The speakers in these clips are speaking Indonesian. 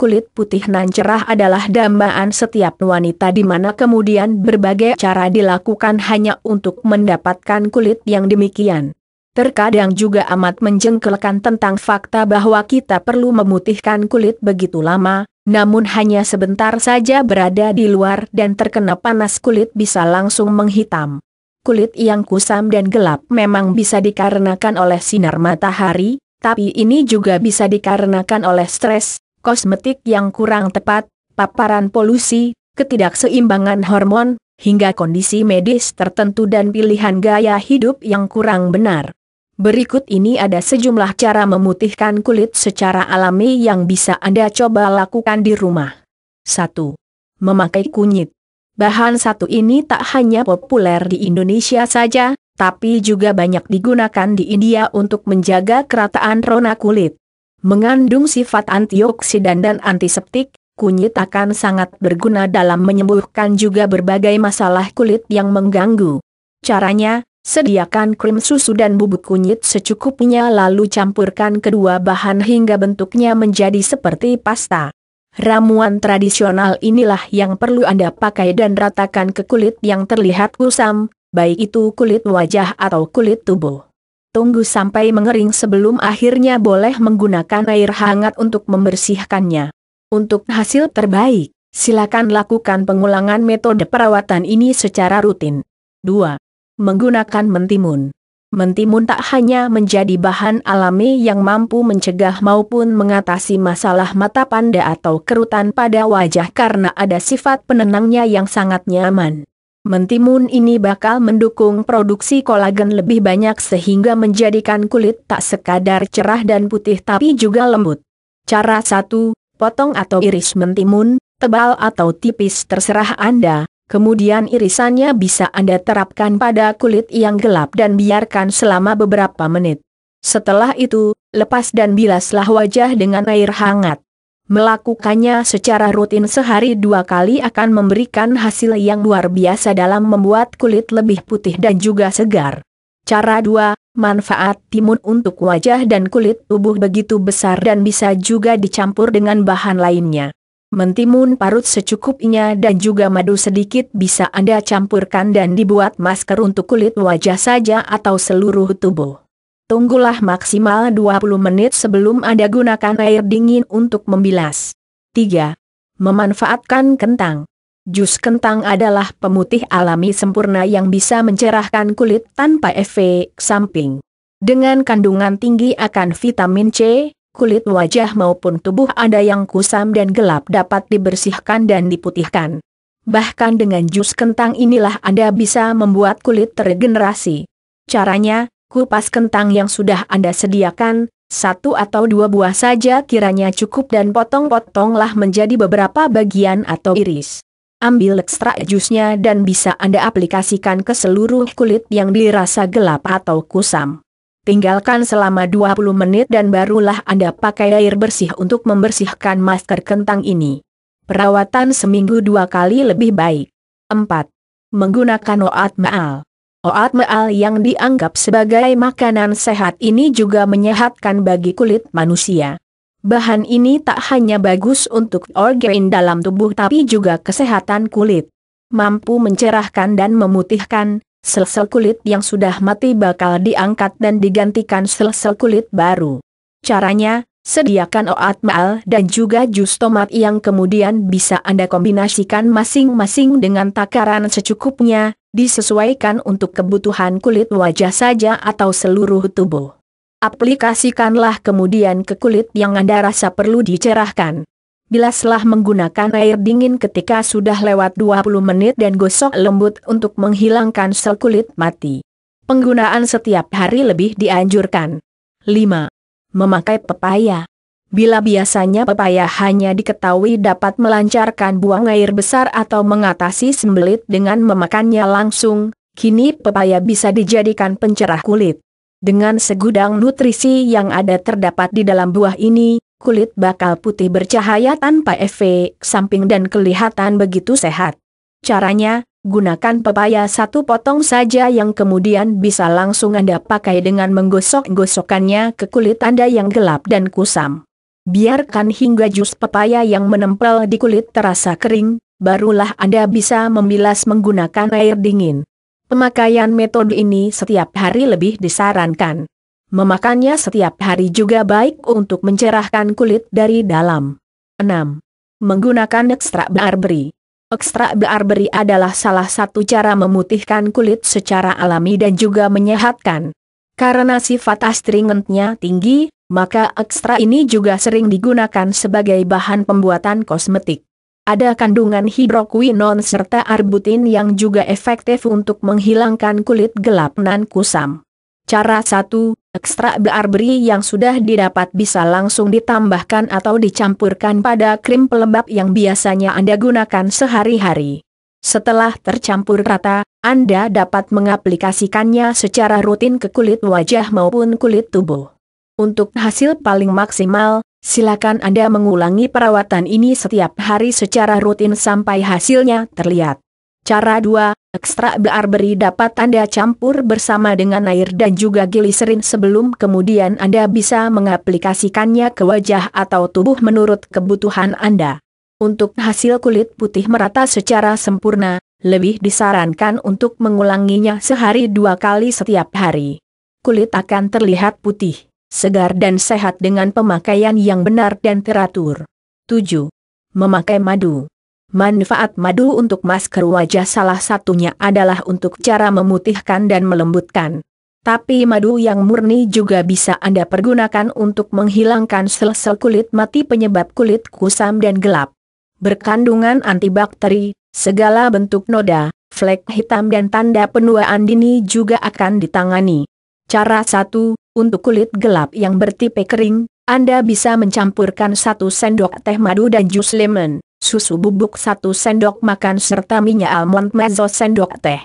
Kulit putih nan cerah adalah dambaan setiap wanita, di mana kemudian berbagai cara dilakukan hanya untuk mendapatkan kulit yang demikian. Terkadang juga amat menjengkelkan tentang fakta bahwa kita perlu memutihkan kulit begitu lama, namun hanya sebentar saja berada di luar dan terkena panas kulit bisa langsung menghitam. Kulit yang kusam dan gelap memang bisa dikarenakan oleh sinar matahari, tapi ini juga bisa dikarenakan oleh stres, kosmetik yang kurang tepat, paparan polusi, ketidakseimbangan hormon, hingga kondisi medis tertentu dan pilihan gaya hidup yang kurang benar. Berikut ini ada sejumlah cara memutihkan kulit secara alami yang bisa Anda coba lakukan di rumah. 1. Memakai kunyit. Bahan satu ini tak hanya populer di Indonesia saja, tapi juga banyak digunakan di India untuk menjaga kerataan rona kulit. Mengandung sifat antioksidan dan antiseptik, kunyit akan sangat berguna dalam menyembuhkan juga berbagai masalah kulit yang mengganggu. Caranya, sediakan krim susu dan bubuk kunyit secukupnya lalu campurkan kedua bahan hingga bentuknya menjadi seperti pasta. Ramuan tradisional inilah yang perlu Anda pakai dan ratakan ke kulit yang terlihat kusam, baik itu kulit wajah atau kulit tubuh. Tunggu sampai mengering sebelum akhirnya boleh menggunakan air hangat untuk membersihkannya. Untuk hasil terbaik, silakan lakukan pengulangan metode perawatan ini secara rutin. 2. Menggunakan mentimun. Mentimun tak hanya menjadi bahan alami yang mampu mencegah maupun mengatasi masalah mata panda atau kerutan pada wajah karena ada sifat penenangnya yang sangat nyaman. Mentimun ini bakal mendukung produksi kolagen lebih banyak sehingga menjadikan kulit tak sekadar cerah dan putih tapi juga lembut. Cara 1, potong atau iris mentimun, tebal atau tipis terserah Anda. Kemudian irisannya bisa Anda terapkan pada kulit yang gelap dan biarkan selama beberapa menit. Setelah itu, lepas dan bilaslah wajah dengan air hangat. Melakukannya secara rutin sehari 2 kali akan memberikan hasil yang luar biasa dalam membuat kulit lebih putih dan juga segar. Cara 2, manfaat timun untuk wajah dan kulit tubuh begitu besar dan bisa juga dicampur dengan bahan lainnya. Mentimun parut secukupnya dan juga madu sedikit bisa Anda campurkan dan dibuat masker untuk kulit wajah saja atau seluruh tubuh. Tunggulah maksimal 20 menit sebelum Anda gunakan air dingin untuk membilas. 3. Memanfaatkan kentang. Jus kentang adalah pemutih alami sempurna yang bisa mencerahkan kulit tanpa efek samping. Dengan kandungan tinggi akan vitamin C, kulit wajah maupun tubuh Anda yang kusam dan gelap dapat dibersihkan dan diputihkan. Bahkan dengan jus kentang inilah Anda bisa membuat kulit teregenerasi. Caranya, kupas kentang yang sudah Anda sediakan, 1 atau 2 buah saja kiranya cukup dan potong-potonglah menjadi beberapa bagian atau iris. Ambil ekstrak jusnya dan bisa Anda aplikasikan ke seluruh kulit yang dirasa gelap atau kusam. Tinggalkan selama 20 menit dan barulah Anda pakai air bersih untuk membersihkan masker kentang ini. Perawatan seminggu 2 kali lebih baik. 4. Menggunakan oatmeal. Oatmeal yang dianggap sebagai makanan sehat ini juga menyehatkan bagi kulit manusia. Bahan ini tak hanya bagus untuk organ dalam tubuh tapi juga kesehatan kulit. Mampu mencerahkan dan memutihkan. Sel-sel kulit yang sudah mati bakal diangkat dan digantikan sel-sel kulit baru. Caranya, sediakan oatmeal dan juga jus tomat yang kemudian bisa Anda kombinasikan masing-masing dengan takaran secukupnya, disesuaikan untuk kebutuhan kulit wajah saja atau seluruh tubuh. Aplikasikanlah kemudian ke kulit yang Anda rasa perlu dicerahkan. Bilaslah menggunakan air dingin ketika sudah lewat 20 menit dan gosok lembut untuk menghilangkan sel kulit mati. Penggunaan setiap hari lebih dianjurkan. 5. Memakai pepaya. Bila biasanya pepaya hanya diketahui dapat melancarkan buang air besar atau mengatasi sembelit dengan memakannya langsung, kini pepaya bisa dijadikan pencerah kulit. Dengan segudang nutrisi yang ada terdapat di dalam buah ini, kulit bakal putih bercahaya tanpa efek samping dan kelihatan begitu sehat. Caranya, gunakan pepaya 1 potong saja yang kemudian bisa langsung Anda pakai dengan menggosok-gosokkannya ke kulit Anda yang gelap dan kusam. Biarkan hingga jus pepaya yang menempel di kulit terasa kering, barulah Anda bisa membilas menggunakan air dingin. Pemakaian metode ini setiap hari lebih disarankan. Memakannya setiap hari juga baik untuk mencerahkan kulit dari dalam. 6. Menggunakan ekstrak barberry. Ekstrak barberry adalah salah satu cara memutihkan kulit secara alami dan juga menyehatkan. Karena sifat astringentnya tinggi, maka ekstrak ini juga sering digunakan sebagai bahan pembuatan kosmetik. Ada kandungan hidroquinon serta arbutin yang juga efektif untuk menghilangkan kulit gelap nan kusam. Cara 1, ekstrak barberry yang sudah didapat bisa langsung ditambahkan atau dicampurkan pada krim pelembab yang biasanya Anda gunakan sehari-hari. Setelah tercampur rata, Anda dapat mengaplikasikannya secara rutin ke kulit wajah maupun kulit tubuh. Untuk hasil paling maksimal, silakan Anda mengulangi perawatan ini setiap hari secara rutin sampai hasilnya terlihat. Cara 2, ekstrak barberry dapat Anda campur bersama dengan air dan juga gliserin sebelum kemudian Anda bisa mengaplikasikannya ke wajah atau tubuh menurut kebutuhan Anda. Untuk hasil kulit putih merata secara sempurna, lebih disarankan untuk mengulanginya sehari 2 kali setiap hari. Kulit akan terlihat putih, segar dan sehat dengan pemakaian yang benar dan teratur. 7. Memakai madu. Manfaat madu untuk masker wajah salah satunya adalah untuk cara memutihkan dan melembutkan. Tapi madu yang murni juga bisa Anda pergunakan untuk menghilangkan sel-sel kulit mati penyebab kulit kusam dan gelap. Berkandungan antibakteri, segala bentuk noda, flek hitam dan tanda penuaan dini juga akan ditangani. Cara 1, untuk kulit gelap yang bertipe kering, Anda bisa mencampurkan 1 sendok teh madu dan jus lemon, susu bubuk 1 sendok makan serta minyak almond mezzo sendok teh.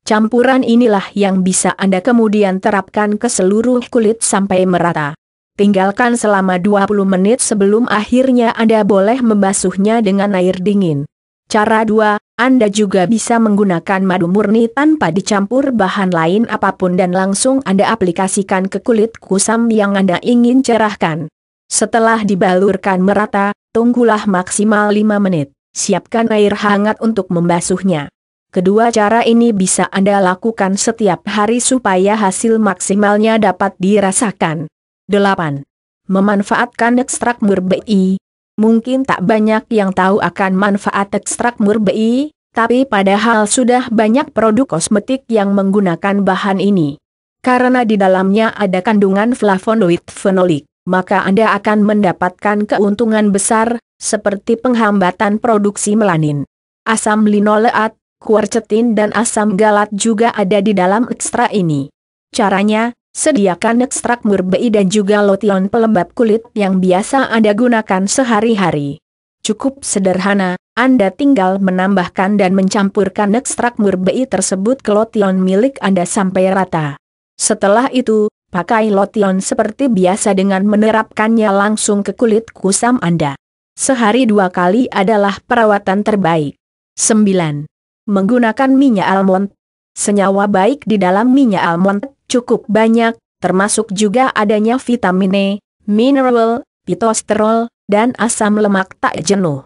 Campuran inilah yang bisa Anda kemudian terapkan ke seluruh kulit sampai merata. Tinggalkan selama 20 menit sebelum akhirnya Anda boleh membasuhnya dengan air dingin. Cara 2, Anda juga bisa menggunakan madu murni tanpa dicampur bahan lain apapun dan langsung Anda aplikasikan ke kulit kusam yang Anda ingin cerahkan. Setelah dibalurkan merata, tunggulah maksimal 5 menit. Siapkan air hangat untuk membasuhnya. Kedua cara ini bisa Anda lakukan setiap hari supaya hasil maksimalnya dapat dirasakan. 8. Memanfaatkan ekstrak murbei. Mungkin tak banyak yang tahu akan manfaat ekstrak murbei, tapi padahal sudah banyak produk kosmetik yang menggunakan bahan ini. Karena di dalamnya ada kandungan flavonoid fenolik, maka Anda akan mendapatkan keuntungan besar, seperti penghambatan produksi melanin. Asam linoleat, quercetin dan asam galat juga ada di dalam ekstrak ini. Caranya, sediakan ekstrak murbei dan juga lotion pelembab kulit yang biasa Anda gunakan sehari-hari. Cukup sederhana, Anda tinggal menambahkan dan mencampurkan ekstrak murbei tersebut ke lotion milik Anda sampai rata. Setelah itu, pakai lotion seperti biasa dengan menerapkannya langsung ke kulit kusam Anda. Sehari 2 kali adalah perawatan terbaik. 9. Menggunakan minyak almond. Senyawa baik di dalam minyak almond cukup banyak, termasuk juga adanya vitamin E, mineral, pitosterol, dan asam lemak tak jenuh.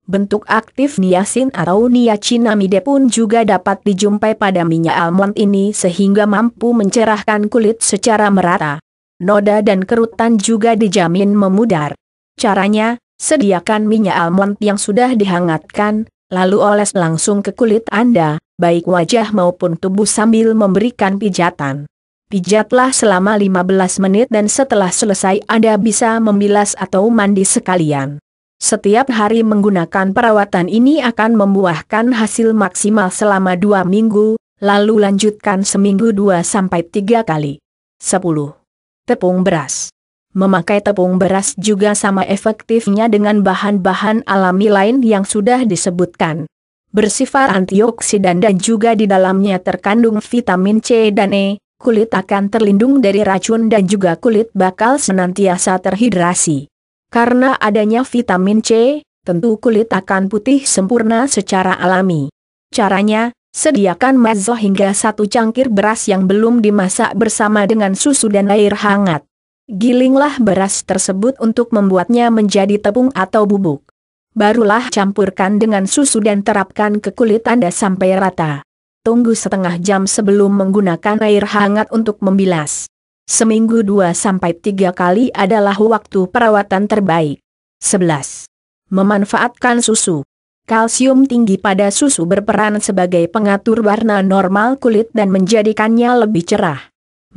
Bentuk aktif niacin atau niacinamide pun juga dapat dijumpai pada minyak almond ini sehingga mampu mencerahkan kulit secara merata. Noda dan kerutan juga dijamin memudar. Caranya, sediakan minyak almond yang sudah dihangatkan, lalu oles langsung ke kulit Anda, baik wajah maupun tubuh sambil memberikan pijatan. Pijatlah selama 15 menit dan setelah selesai Anda bisa membilas atau mandi sekalian. Setiap hari menggunakan perawatan ini akan membuahkan hasil maksimal selama 2 minggu, lalu lanjutkan seminggu 2-3 kali. 10. Tepung beras. Memakai tepung beras juga sama efektifnya dengan bahan-bahan alami lain yang sudah disebutkan. Bersifat antioksidan dan juga di dalamnya terkandung vitamin C dan E. Kulit akan terlindung dari racun dan juga kulit bakal senantiasa terhidrasi. Karena adanya vitamin C, tentu kulit akan putih sempurna secara alami. Caranya, sediakan mezzo hingga 1 cangkir beras yang belum dimasak bersama dengan susu dan air hangat. Gilinglah beras tersebut untuk membuatnya menjadi tepung atau bubuk. Barulah campurkan dengan susu dan terapkan ke kulit Anda sampai rata. Tunggu setengah jam sebelum menggunakan air hangat untuk membilas. Seminggu 2-3 kali adalah waktu perawatan terbaik. 11. Memanfaatkan susu. Kalsium tinggi pada susu berperan sebagai pengatur warna normal kulit dan menjadikannya lebih cerah.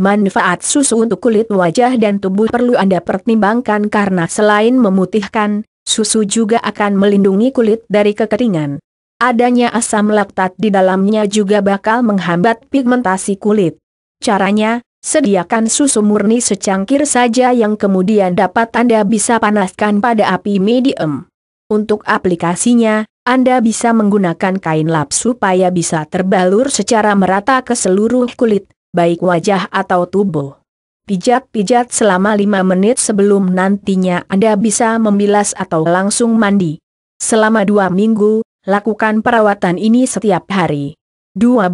Manfaat susu untuk kulit wajah dan tubuh perlu Anda pertimbangkan karena selain memutihkan, susu juga akan melindungi kulit dari kekeringan. Adanya asam laktat di dalamnya juga bakal menghambat pigmentasi kulit. Caranya, sediakan susu murni secangkir saja yang kemudian dapat Anda bisa panaskan pada api medium. Untuk aplikasinya, Anda bisa menggunakan kain lap supaya bisa terbalur secara merata ke seluruh kulit, baik wajah atau tubuh. Pijat-pijat selama 5 menit sebelum nantinya Anda bisa membilas atau langsung mandi. Selama 2 minggu, lakukan perawatan ini setiap hari. 12.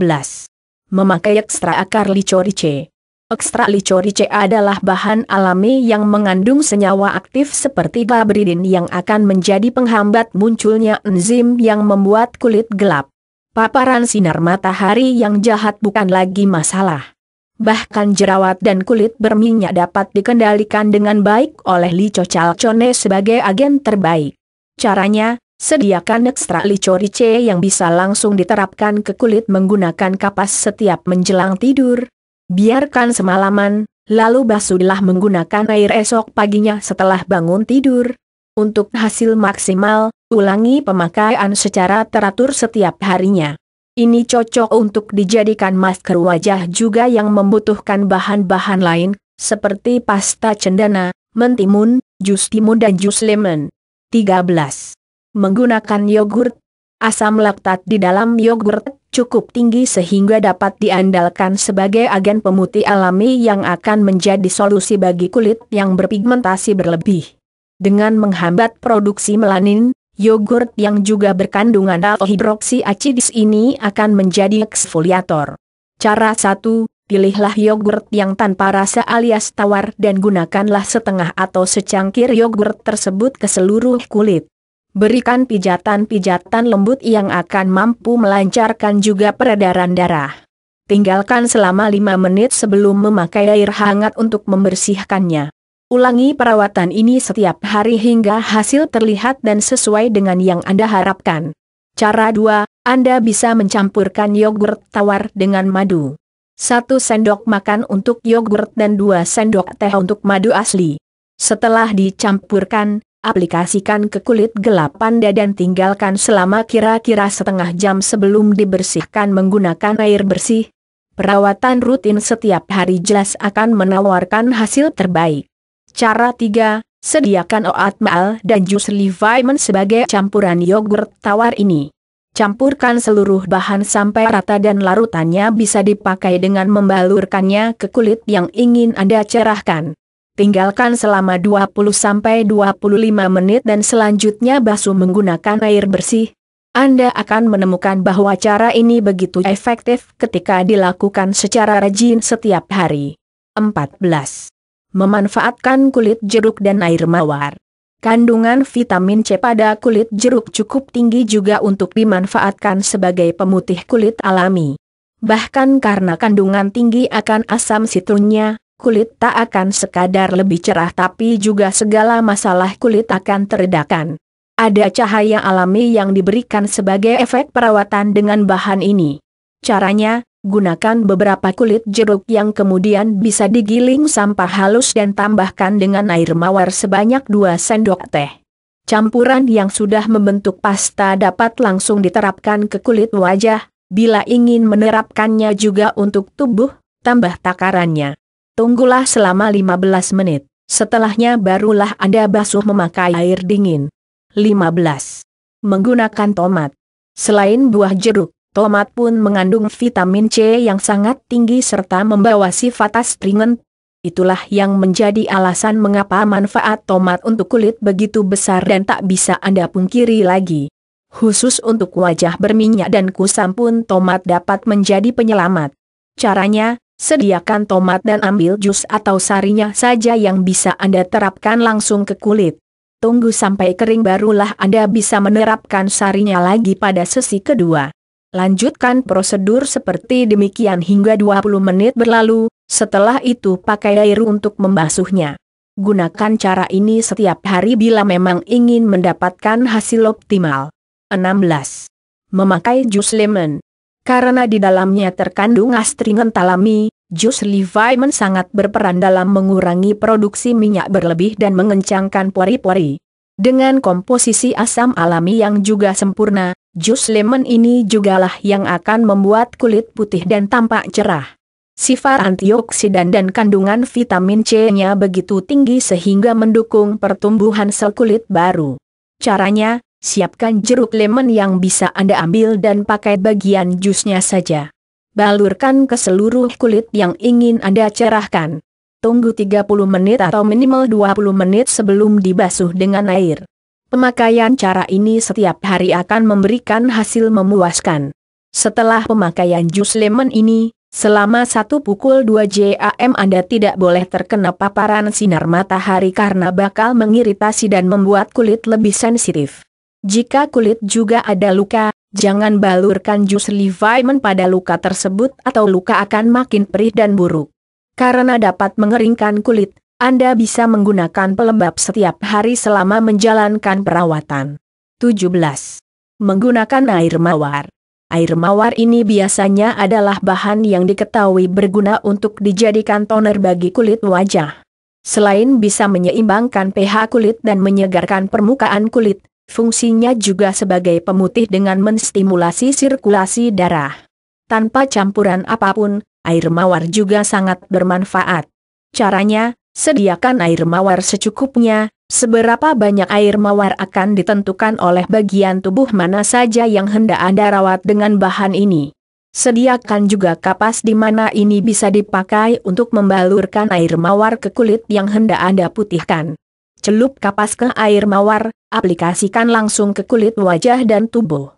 Memakai ekstra akar licorice. Ekstra licorice adalah bahan alami yang mengandung senyawa aktif seperti gabridin yang akan menjadi penghambat munculnya enzim yang membuat kulit gelap. Paparan sinar matahari yang jahat bukan lagi masalah. Bahkan jerawat dan kulit berminyak dapat dikendalikan dengan baik oleh licocalcone sebagai agen terbaik. Caranya, sediakan ekstra licorice yang bisa langsung diterapkan ke kulit menggunakan kapas setiap menjelang tidur. Biarkan semalaman, lalu basuhlah menggunakan air esok paginya setelah bangun tidur. Untuk hasil maksimal, ulangi pemakaian secara teratur setiap harinya. Ini cocok untuk dijadikan masker wajah juga yang membutuhkan bahan-bahan lain, seperti pasta cendana, mentimun, jus timun dan jus lemon. 13. Menggunakan yogurt. Asam laktat di dalam yogurt cukup tinggi sehingga dapat diandalkan sebagai agen pemutih alami yang akan menjadi solusi bagi kulit yang berpigmentasi berlebih. Dengan menghambat produksi melanin, yogurt yang juga berkandungan alkohidroksiakidis ini akan menjadi eksfoliator. Cara 1, pilihlah yogurt yang tanpa rasa alias tawar dan gunakanlah setengah atau secangkir yogurt tersebut ke seluruh kulit. Berikan pijatan-pijatan lembut yang akan mampu melancarkan juga peredaran darah. Tinggalkan selama 5 menit sebelum memakai air hangat untuk membersihkannya. Ulangi perawatan ini setiap hari hingga hasil terlihat dan sesuai dengan yang Anda harapkan. Cara 2, Anda bisa mencampurkan yogurt tawar dengan madu. 1 sendok makan untuk yogurt dan 2 sendok teh untuk madu asli. Setelah dicampurkan, aplikasikan ke kulit gelap Anda dan tinggalkan selama kira-kira setengah jam sebelum dibersihkan menggunakan air bersih. Perawatan rutin setiap hari jelas akan menawarkan hasil terbaik. Cara 3, sediakan oatmeal dan jus Levaiman sebagai campuran yogurt tawar ini. Campurkan seluruh bahan sampai rata dan larutannya bisa dipakai dengan membalurkannya ke kulit yang ingin Anda cerahkan. Tinggalkan selama 20-25 menit dan selanjutnya basuh menggunakan air bersih. Anda akan menemukan bahwa cara ini begitu efektif ketika dilakukan secara rajin setiap hari. 14. Memanfaatkan kulit jeruk dan air mawar. Kandungan vitamin C pada kulit jeruk cukup tinggi juga untuk dimanfaatkan sebagai pemutih kulit alami. Bahkan karena kandungan tinggi akan asam sitrunnya, kulit tak akan sekadar lebih cerah tapi juga segala masalah kulit akan teredakan. Ada cahaya alami yang diberikan sebagai efek perawatan dengan bahan ini. Caranya, gunakan beberapa kulit jeruk yang kemudian bisa digiling sampah halus dan tambahkan dengan air mawar sebanyak 2 sendok teh. Campuran yang sudah membentuk pasta dapat langsung diterapkan ke kulit wajah, bila ingin menerapkannya juga untuk tubuh, tambah takarannya. Tunggulah selama 15 menit, setelahnya barulah Anda basuh memakai air dingin. 15. Menggunakan tomat. Selain buah jeruk, tomat pun mengandung vitamin C yang sangat tinggi serta membawa sifat astringent. Itulah yang menjadi alasan mengapa manfaat tomat untuk kulit begitu besar dan tak bisa Anda pungkiri lagi. Khusus untuk wajah berminyak dan kusam pun tomat dapat menjadi penyelamat. Caranya, Sediakan tomat dan ambil jus atau sarinya saja yang bisa Anda terapkan langsung ke kulit. Tunggu sampai kering barulah Anda bisa menerapkan sarinya lagi pada sesi kedua. Lanjutkan prosedur seperti demikian hingga 20 menit berlalu, setelah itu pakai air untuk membasuhnya. Gunakan cara ini setiap hari bila memang ingin mendapatkan hasil optimal. 16. Memakai jus lemon. Karena di dalamnya terkandung astringent alami, jus lemon sangat berperan dalam mengurangi produksi minyak berlebih dan mengencangkan pori-pori. Dengan komposisi asam alami yang juga sempurna, jus lemon ini jugalah yang akan membuat kulit putih dan tampak cerah. Sifat antioksidan dan kandungan vitamin C-nya begitu tinggi sehingga mendukung pertumbuhan sel kulit baru. Caranya, siapkan jeruk lemon yang bisa Anda ambil dan pakai bagian jusnya saja. Balurkan ke seluruh kulit yang ingin Anda cerahkan. Tunggu 30 menit atau minimal 20 menit sebelum dibasuh dengan air. Pemakaian cara ini setiap hari akan memberikan hasil memuaskan. Setelah pemakaian jus lemon ini, selama 1 pukul 2 jam Anda tidak boleh terkena paparan sinar matahari karena bakal mengiritasi dan membuat kulit lebih sensitif. Jika kulit juga ada luka, jangan balurkan jus lemon pada luka tersebut atau luka akan makin perih dan buruk. Karena dapat mengeringkan kulit, Anda bisa menggunakan pelembab setiap hari selama menjalankan perawatan. 17. Menggunakan air mawar. Air mawar ini biasanya adalah bahan yang diketahui berguna untuk dijadikan toner bagi kulit wajah. Selain bisa menyeimbangkan pH kulit dan menyegarkan permukaan kulit, fungsinya juga sebagai pemutih dengan menstimulasi sirkulasi darah. Tanpa campuran apapun, air mawar juga sangat bermanfaat. Caranya, sediakan air mawar secukupnya. Seberapa banyak air mawar akan ditentukan oleh bagian tubuh mana saja yang hendak Anda rawat dengan bahan ini. Sediakan juga kapas di mana ini bisa dipakai untuk membalurkan air mawar ke kulit yang hendak Anda putihkan. Celup kapas ke air mawar, aplikasikan langsung ke kulit wajah dan tubuh.